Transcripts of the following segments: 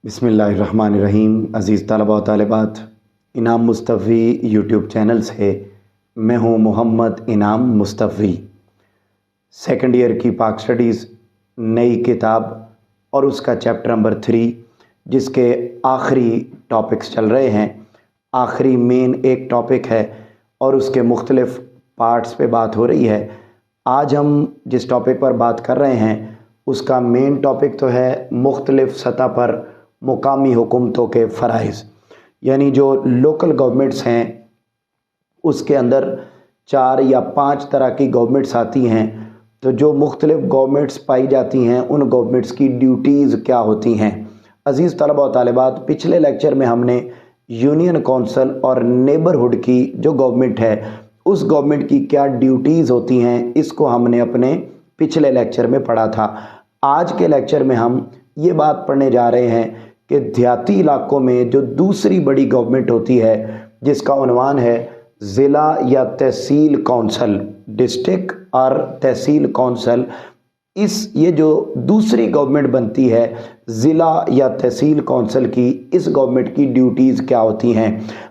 बिस्मिल्लाहिर्रहमानिर्रहीम। अज़ीज़ तलबा व तालिबात, इनाम मुस्तफ़ी यूट्यूब चैनल से मैं हूँ मोहम्मद इनाम मुस्तफ़ी। सेकंड ईयर की पाक स्टडीज़ नई किताब और उसका चैप्टर नंबर 3 जिसके आखिरी टॉपिक्स चल रहे हैं। आखिरी मेन एक टॉपिक है और उसके मुख्तलिफ़ पार्ट्स पे बात हो रही है। आज हम जिस टॉपिक पर बात कर रहे हैं उसका मेन टॉपिक तो है मुख्तलिफ़ सतह पर मुकामी हुकूमतों के फ़राइज़, यानी जो लोकल गवर्नमेंट्स हैं उसके अंदर 4 या 5 तरह की गवर्नमेंट्स आती हैं। तो जो मुख्तलिफ़ गवर्नमेंट्स पाई जाती हैं उन गवर्नमेंट्स की ड्यूटीज़ क्या होती हैं। अज़ीज़ तलबा व तालिबात, पिछले लेक्चर में हमने यूनियन कौंसिल और नेबरहुड की जो गवर्नमेंट है उस गवर्नमेंट की क्या ड्यूटीज़ होती हैं इसको हमने अपने पिछले लेक्चर में पढ़ा था। आज के लेक्चर में हम ये बात पढ़ने जा रहे हैं कि देहाती इलाकों में जो दूसरी बड़ी गवर्नमेंट होती है जिसका उन्वान है ज़िला या तहसील कौंसल, डिस्ट्रिक्ट और तहसील कौंसल। ये जो दूसरी गवर्नमेंट बनती है ज़िला या तहसील कौंसल की, इस गवर्नमेंट की ड्यूटीज़ क्या होती हैं।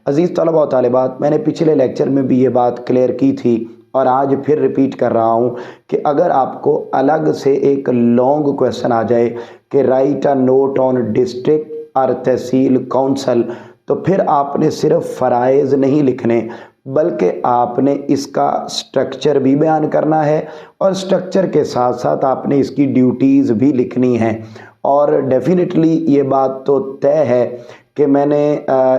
अज़ीज़ तलबा व तालिबात, मैंने पिछले लेक्चर में भी ये बात क्लियर की थी और आज फिर रिपीट कर रहा हूँ कि अगर आपको अलग से एक लॉन्ग क्वेश्चन आ जाए कि right a note on district और तहसील कौंसल, तो फिर आपने सिर्फ फ़राइज़ नहीं लिखने बल्कि आपने इसका स्ट्रक्चर भी बयान करना है और स्ट्रक्चर के साथ साथ आपने इसकी ड्यूटीज़ भी लिखनी है। और डेफिनेटली ये बात तो तय है कि मैंने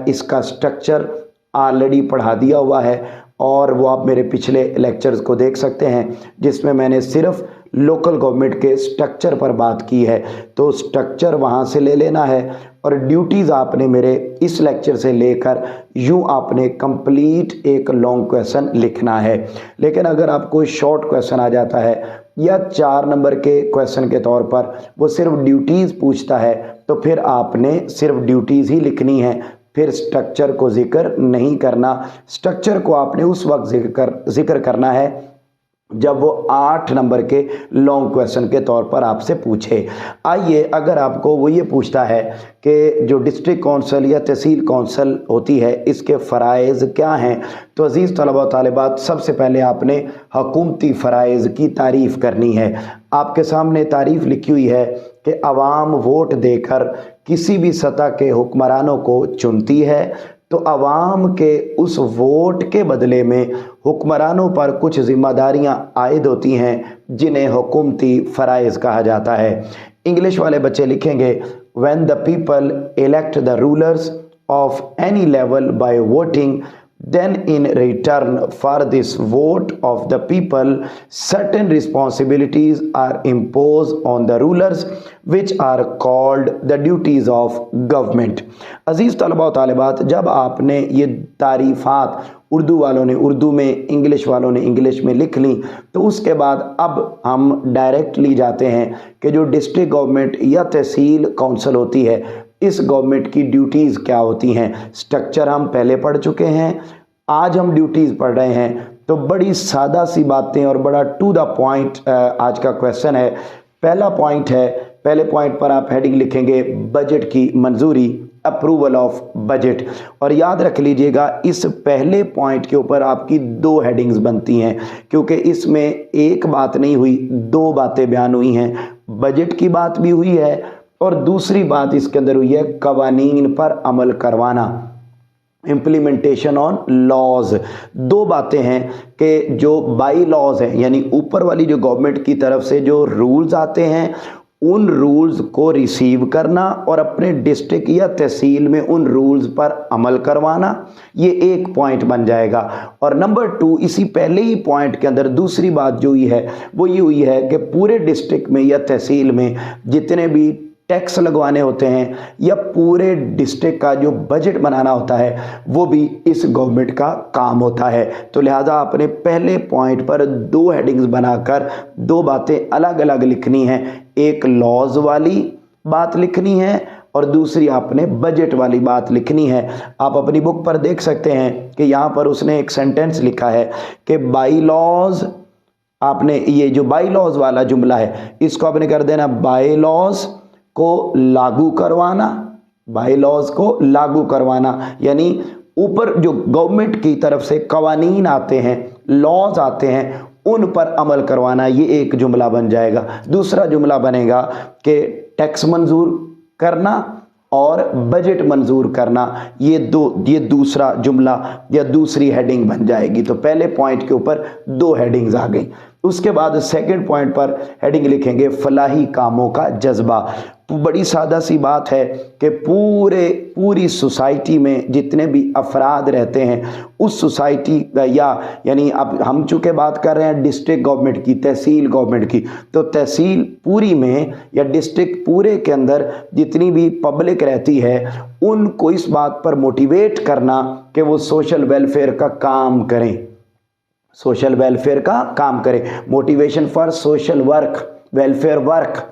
इसका स्ट्रक्चर ऑलरेडी पढ़ा दिया हुआ है और वो आप मेरे पिछले लेक्चर्स को देख सकते हैं जिसमें मैंने सिर्फ लोकल गवर्नमेंट के स्ट्रक्चर पर बात की है। तो स्ट्रक्चर वहाँ से ले लेना है और ड्यूटीज़ आपने मेरे इस लेक्चर से लेकर यूँ आपने कंप्लीट एक लॉन्ग क्वेश्चन लिखना है। लेकिन अगर आपको शॉर्ट क्वेश्चन आ जाता है या 4 नंबर के क्वेश्चन के तौर पर वो सिर्फ ड्यूटीज़ पूछता है तो फिर आपने सिर्फ ड्यूटीज़ ही लिखनी है, फिर स्ट्रक्चर को जिक्र नहीं करना। स्ट्रक्चर को आपने उस वक्त जिक्र करना है जब वो 8 नंबर के लॉन्ग क्वेश्चन के तौर पर आपसे पूछे। आइए, अगर आपको वो ये पूछता है कि जो डिस्ट्रिक्ट कौंसिल या तहसील कौंसिल होती है इसके फ़राइज़ क्या हैं, तो अज़ीज़ तलबा व तालिबात, सबसे पहले आपने हुकूमती फ़राइज़ की तारीफ़ करनी है। आपके सामने तारीफ़ लिखी हुई है कि अवाम वोट देकर किसी भी सतह के हुक्मरानों को चुनती है, तो अवाम के उस वोट के बदले में हुक्मरानों पर कुछ ज़िम्मेदारियां आयद होती हैं जिन्हें हुकूमती फ़राइज़ कहा जाता है। इंग्लिश वाले बच्चे लिखेंगे when the people elect the rulers of any level by voting, then in return for this vote of the people certain responsibilities are imposed on the rulers which are called the duties of government। अजीज़ तलबा व तालिबात, जब आपने ये तारीफ़ात उर्दू वालों ने उर्दू में, English वालों ने इंग्लिश में लिख ली, तो उसके बाद अब हम डायरेक्टली जाते हैं कि जो डिस्ट्रिक्ट गवर्नमेंट या तहसील कौंसिल होती है इस गवर्नमेंट की ड्यूटीज़ क्या होती हैं। स्ट्रक्चर हम पहले पढ़ चुके हैं, आज हम ड्यूटीज़ पढ़ रहे हैं। तो बड़ी सादा सी बातें और बड़ा टू द पॉइंट आज का क्वेश्चन है। पहला पॉइंट है, पहले पॉइंट पर आप हेडिंग लिखेंगे बजट की मंजूरी, अप्रूवल ऑफ बजट। और याद रख लीजिएगा इस पहले पॉइंट के ऊपर आपकी 2 हेडिंग्स बनती हैं क्योंकि इसमें एक बात नहीं हुई, 2 बातें बयान हुई हैं। बजट की बात भी हुई है और दूसरी बात इसके अंदर हुई है कवानीन पर अमल करवाना, इम्प्लीमेंटेशन ऑन लॉज। 2 बातें हैं कि जो बाई लॉज हैं यानी ऊपर वाली जो गवर्नमेंट की तरफ से जो रूल्स आते हैं उन रूल्स को रिसीव करना और अपने डिस्ट्रिक्ट या तहसील में उन रूल्स पर अमल करवाना, ये एक पॉइंट बन जाएगा। और नंबर 2, इसी पहले ही पॉइंट के अंदर दूसरी बात जो हुई है वो ये हुई है कि पूरे डिस्ट्रिक्ट में या तहसील में जितने भी टैक्स लगवाने होते हैं या पूरे डिस्ट्रिक्ट का जो बजट बनाना होता है वो भी इस गवर्नमेंट का काम होता है। तो लिहाजा आपने पहले पॉइंट पर 2 हेडिंग्स बनाकर 2 बातें अलग अलग लिखनी हैं। एक लॉज वाली बात लिखनी है और दूसरी आपने बजट वाली बात लिखनी है। आप अपनी बुक पर देख सकते हैं कि यहाँ पर उसने एक सेंटेंस लिखा है कि बाई लॉज, आपने ये जो बाई लॉज वाला जुमला है इसको आपने कर देना बाई लॉज को लागू करवाना बाई लॉज को लागू करवाना, यानी ऊपर जो गवर्नमेंट की तरफ से कवानीन आते हैं, लॉज आते हैं, उन पर अमल करवाना, ये एक जुमला बन जाएगा। दूसरा जुमला बनेगा कि टैक्स मंजूर करना और बजट मंजूर करना, ये दूसरा जुमला या दूसरी हेडिंग बन जाएगी। तो पहले पॉइंट के ऊपर 2 हेडिंग्स आ गई। उसके बाद सेकंड पॉइंट पर हेडिंग लिखेंगे फलाही कामों का जज्बा। बड़ी सादा सी बात है कि पूरी सोसाइटी में जितने भी अफराद रहते हैं उस सोसाइटी यानी अब हम चूँकि बात कर रहे हैं डिस्ट्रिक्ट गवर्नमेंट की, तहसील गवर्नमेंट की, तो तहसील पूरी में या डिस्ट्रिक्ट पूरे के अंदर जितनी भी पब्लिक रहती है उनको इस बात पर मोटिवेट करना कि वो सोशल वेलफेयर का काम करें, सोशल वेलफेयर का काम करें, motivation for social work, welfare work.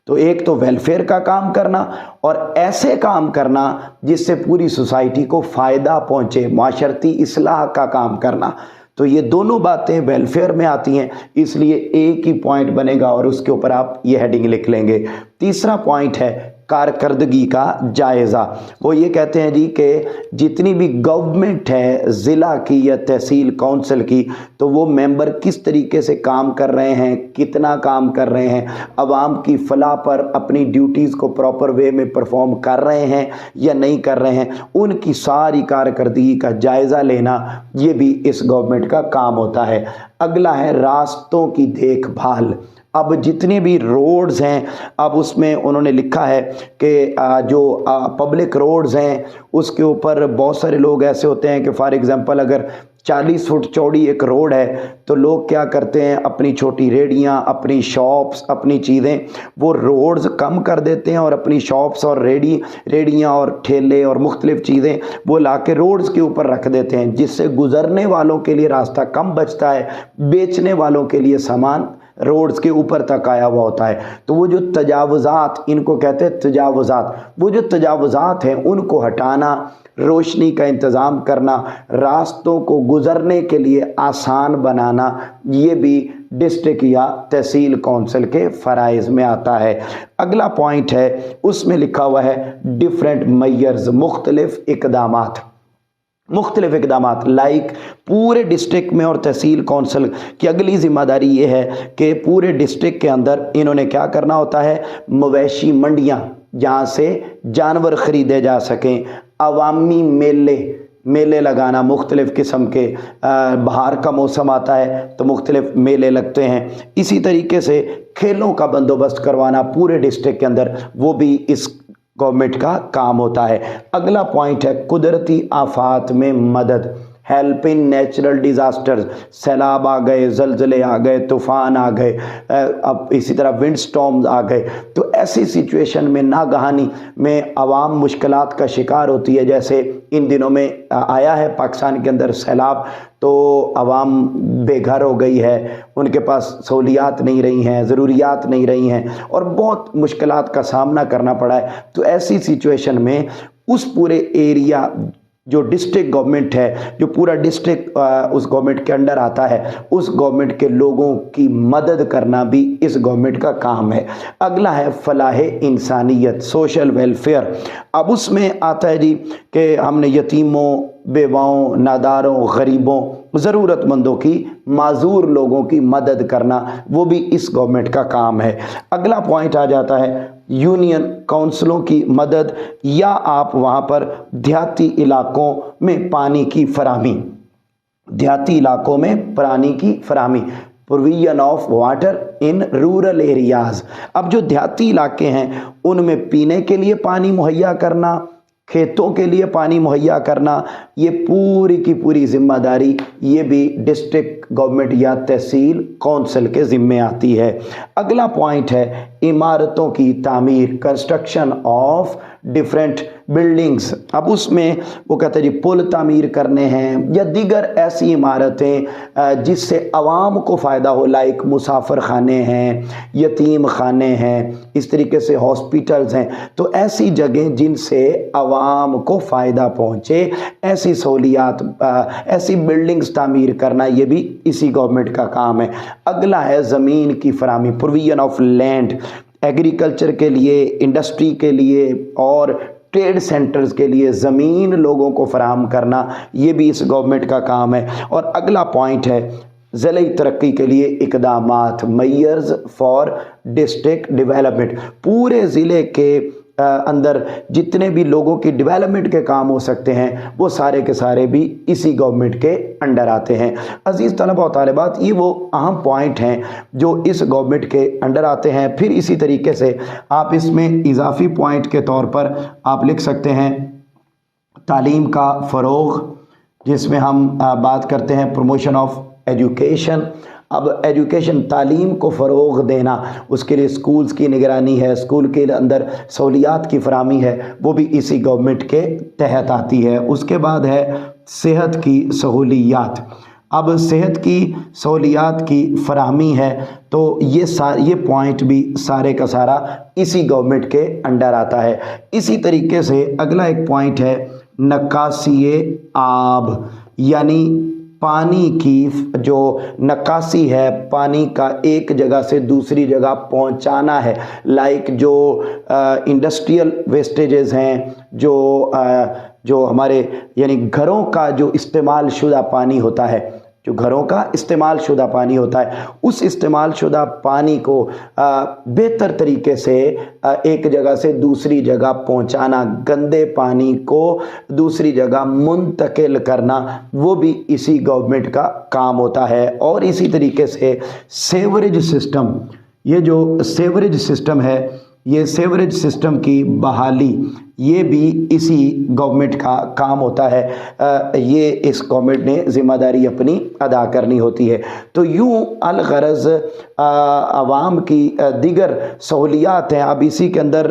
तो एक तो वेलफेयर का काम करना और ऐसे काम करना जिससे पूरी सोसाइटी को फ़ायदा पहुँचे, माशरती इस्लाह का काम करना। तो ये दोनों बातें वेलफेयर में आती हैं, इसलिए एक ही पॉइंट बनेगा और उसके ऊपर आप ये हेडिंग लिख लेंगे। तीसरा पॉइंट है कारकर्दगी का जायज़ा। वो ये कहते हैं जी कि जितनी भी गवर्नमेंट है ज़िला की या तहसील काउंसिल की, तो वो मेंबर किस तरीके से काम कर रहे हैं, कितना काम कर रहे हैं, आवाम की फलाह पर अपनी ड्यूटीज़ को प्रॉपर वे में परफॉर्म कर रहे हैं या नहीं कर रहे हैं, उनकी सारी कारकर्दगी का जायज़ा लेना, ये भी इस गवर्नमेंट का काम होता है। अगला है रास्तों की देखभाल। अब जितने भी रोड्स हैं, अब उसमें उन्होंने लिखा है कि जो पब्लिक रोड्स हैं उसके ऊपर बहुत सारे लोग ऐसे होते हैं कि फॉर एग्जांपल अगर 40 फुट चौड़ी एक रोड है तो लोग क्या करते हैं, अपनी छोटी रेडियां, अपनी शॉप्स, अपनी चीज़ें वो रोड्स कम कर देते हैं और अपनी शॉप्स और रेडियां और ठेले और मुख्तलिफ चीज़ें वो ला के रोड्स के ऊपर रख देते हैं, जिससे गुजरने वालों के लिए रास्ता कम बचता है, बेचने वालों के लिए सामान रोड्स के ऊपर तक आया हुआ होता है। तो वो जो तजावुज़ात, इनको कहते हैं तजावुज़ात, वो जो तजावुज़ात हैं उनको हटाना, रोशनी का इंतज़ाम करना, रास्तों को गुज़रने के लिए आसान बनाना, ये भी डिस्ट्रिक्ट या तहसील काउंसिल के फ़राइज़ में आता है। अगला पॉइंट है उसमें लिखा हुआ है डिफरेंट मेजर्स, मुख्तलिफ इक़दामात, मुख्तलिफ इक़दामात लाइक पूरे डिस्ट्रिक्ट में और तहसील काउंसिल की अगली ज़िम्मेदारी ये है कि पूरे डिस्ट्रिक्ट के अंदर इन्होंने क्या करना होता है, मवेशी मंडियाँ जहाँ से जानवर ख़रीदे जा सकें, अवामी मेले लगाना, मुख्तलिफ़ किस्म के, बाहर का मौसम आता है तो मुख्तलिफ़ मेले लगते हैं, इसी तरीके से खेलों का बंदोबस्त करवाना पूरे डिस्ट्रिक्ट के अंदर, वो भी इस गवर्नमेंट का काम होता है। अगला पॉइंट है कुदरती आफात में मदद, हेल्प इन नेचुरल डिज़ास्टर्स, सैलाब आ गए, ज़लज़ले आ गए, तूफ़ान आ गए, अब इसी तरह विंड स्टॉर्म्स आ गए, तो ऐसी सिचुएशन में नागहानी में आवाम मुश्किलात का शिकार होती है। जैसे इन दिनों में आया है पाकिस्तान के अंदर सैलाब, तो आवाम बेघर हो गई है, उनके पास सहूलियात नहीं रही हैं, ज़रूरियात नहीं रही हैं और बहुत मुश्किलात का सामना करना पड़ा है। तो ऐसी सिचुएशन में उस पूरे एरिया जो डिस्ट्रिक्ट गवर्नमेंट है, जो पूरा डिस्ट्रिक्ट उस गवर्नमेंट के अंडर आता है, उस गवर्नमेंट के लोगों की मदद करना भी इस गवर्नमेंट का काम है। अगला है फलाह इंसानियत, सोशल वेलफेयर। अब उसमें आता है जी कि हमने यतीमों, बेवाओं, नादारों, गरीबों, ज़रूरतमंदों की, माजूर लोगों की मदद करना, वो भी इस गवर्नमेंट का काम है। अगला पॉइंट आ जाता है यूनियन काउंसिलों की मदद, या आप वहाँ पर देहाती इलाकों में पानी की फराहमी, देहाती इलाकों में पानी की फराहमी, provision of water in rural areas. अब जो देहाती इलाके हैं उनमें पीने के लिए पानी मुहैया करना, खेतों के लिए पानी मुहैया करना, ये पूरी की पूरी जिम्मेदारी ये भी डिस्ट्रिक्ट गवर्नमेंट या तहसील काउंसिल के ज़िम्मे आती है। अगला पॉइंट है इमारतों की तामीर, कंस्ट्रक्शन ऑफ डिफरेंट बिल्डिंग्स। अब उसमें वो कहते हैं जी पुल तामीर करने हैं या दीगर ऐसी इमारतें जिससे आवाम को फ़ायदा हो, लाइक मुसाफिर खाने हैं, यतीम खाने हैं, इस तरीके से हॉस्पिटल्स हैं। तो ऐसी जगह जिनसे आवाम को फ़ायदा पहुँचे, ऐसी सहूलियात, ऐसी बिल्डिंग्स तामीर करना, ये भी इसी गवर्नमेंट का काम है। अगला है ज़मीन की फराहमी, प्रोविजन ऑफ लैंड, एग्रीकल्चर के लिए, इंडस्ट्री के लिए और ट्रेड सेंटर्स के लिए ज़मीन लोगों को फराहम करना, ये भी इस गवर्नमेंट का काम है। और अगला पॉइंट है ज़िले तरक्की के लिए इक़दामात, मेयर्स फॉर डिस्ट्रिक्ट डेवलपमेंट। पूरे ज़िले के अंदर जितने भी लोगों की डेवलपमेंट के काम हो सकते हैं वो सारे के सारे भी इसी गवर्नमेंट के अंडर आते हैं। अज़ीज़ तलबा और तालिबात, ये वो अहम पॉइंट हैं जो इस गवर्नमेंट के अंडर आते हैं। फिर इसी तरीके से आप इसमें इजाफी पॉइंट के तौर पर आप लिख सकते हैं तालीम का फ़रोग़, जिसमें हम बात करते हैं प्रमोशन ऑफ एजुकेशन। अब एजुकेशन, तालीम को फ़रोग़ देना, उसके लिए स्कूल्स की निगरानी है, स्कूल के अंदर सहूलियात की फराहमी है, वो भी इसी गवर्नमेंट के तहत आती है। उसके बाद है सेहत की सहूलियात। अब सेहत की सहूलियात की फराहमी है तो ये पॉइंट भी सारे का सारा इसी गवर्नमेंट के अंडर आता है। इसी तरीके से अगला एक पॉइंट है नक्कासी आब, यानी पानी की जो नक्कासी है, पानी का एक जगह से दूसरी जगह पहुंचाना है। लाइक जो इंडस्ट्रियल वेस्टेजेस हैं, जो हमारे यानी घरों का जो इस्तेमाल शुदा पानी होता है, जो घरों का इस्तेमाल शुदा पानी होता है, उस इस्तेमाल शुदा पानी को बेहतर तरीके से एक जगह से दूसरी जगह पहुंचाना, गंदे पानी को दूसरी जगह मुंतकिल करना, वो भी इसी गवर्नमेंट का काम होता है। और इसी तरीके से सेवरेज सिस्टम, ये जो सेवरेज सिस्टम है, ये सेवरेज सिस्टम की बहाली, ये भी इसी गवर्नमेंट का काम होता है। ये इस गवर्नमेंट ने ज़िम्मेदारी अपनी अदा करनी होती है। तो यूँ अलगरज़ आवाम की दीगर सहूलियात हैं। अब इसी के अंदर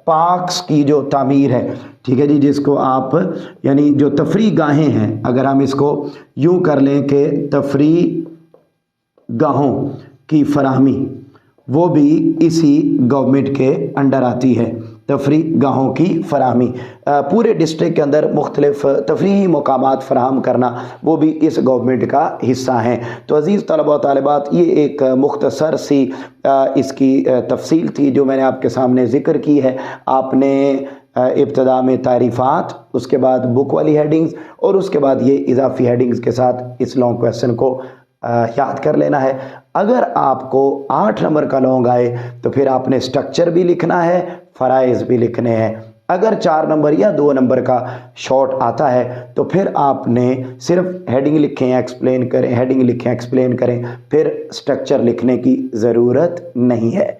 पार्क्स की जो तामीर है, ठीक है जी, जिसको आप यानी जो तफरी गाहें हैं, अगर हम इसको यूँ कर लें कि तफरी गाहों की फराहमी, वो भी इसी गवर्नमेंट के अंडर आती है। तफरी गाहों की फराहमी, पूरे डिस्ट्रिक्ट के अंदर मुख्तलिफ तफरीही मकामात फराहम करना, वो भी इस गवर्नमेंट का हिस्सा हैं। तो अज़ीज़ तलबा व तालिबात, ये एक मुख्तसर सी इसकी तफसील थी जो मैंने आपके सामने ज़िक्र की है। आपने इब्तदा में तारीफ़ात, उसके बाद बुक वाली हेडिंग्स और उसके बाद ये इजाफी हेडिंग्स के साथ इस लॉन्ग क्वेश्चन को याद कर लेना है। अगर आपको 8 नंबर का लॉन्ग आए तो फिर आपने स्ट्रक्चर भी लिखना है, फ़राइज़ भी लिखने हैं। अगर 4 नंबर या 2 नंबर का शॉर्ट आता है तो फिर आपने सिर्फ हेडिंग लिखें, एक्सप्लेन करें, हेडिंग लिखें, एक्सप्लेन करें, फिर स्ट्रक्चर लिखने की ज़रूरत नहीं है।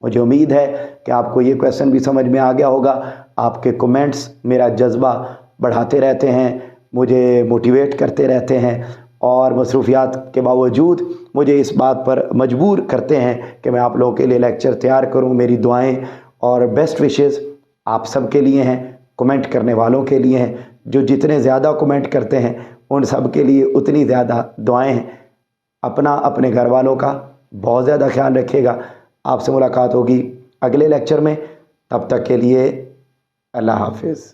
मुझे उम्मीद है कि आपको ये क्वेश्चन भी समझ में आ गया होगा। आपके कमेंट्स मेरा जज्बा बढ़ाते रहते हैं, मुझे मोटिवेट करते रहते हैं और मसरूफियात के बावजूद मुझे इस बात पर मजबूर करते हैं कि मैं आप लोगों के लिए लेक्चर तैयार करूं। मेरी दुआएं और बेस्ट विशेस आप सब के लिए हैं, कमेंट करने वालों के लिए हैं। जो जितने ज़्यादा कमेंट करते हैं उन सब के लिए उतनी ज़्यादा दुआएं हैं। अपना, अपने घर वालों का बहुत ज़्यादा ख्याल रखिएगा। आपसे मुलाकात होगी अगले लेक्चर में, तब तक के लिए अल्लाह हाफिज़।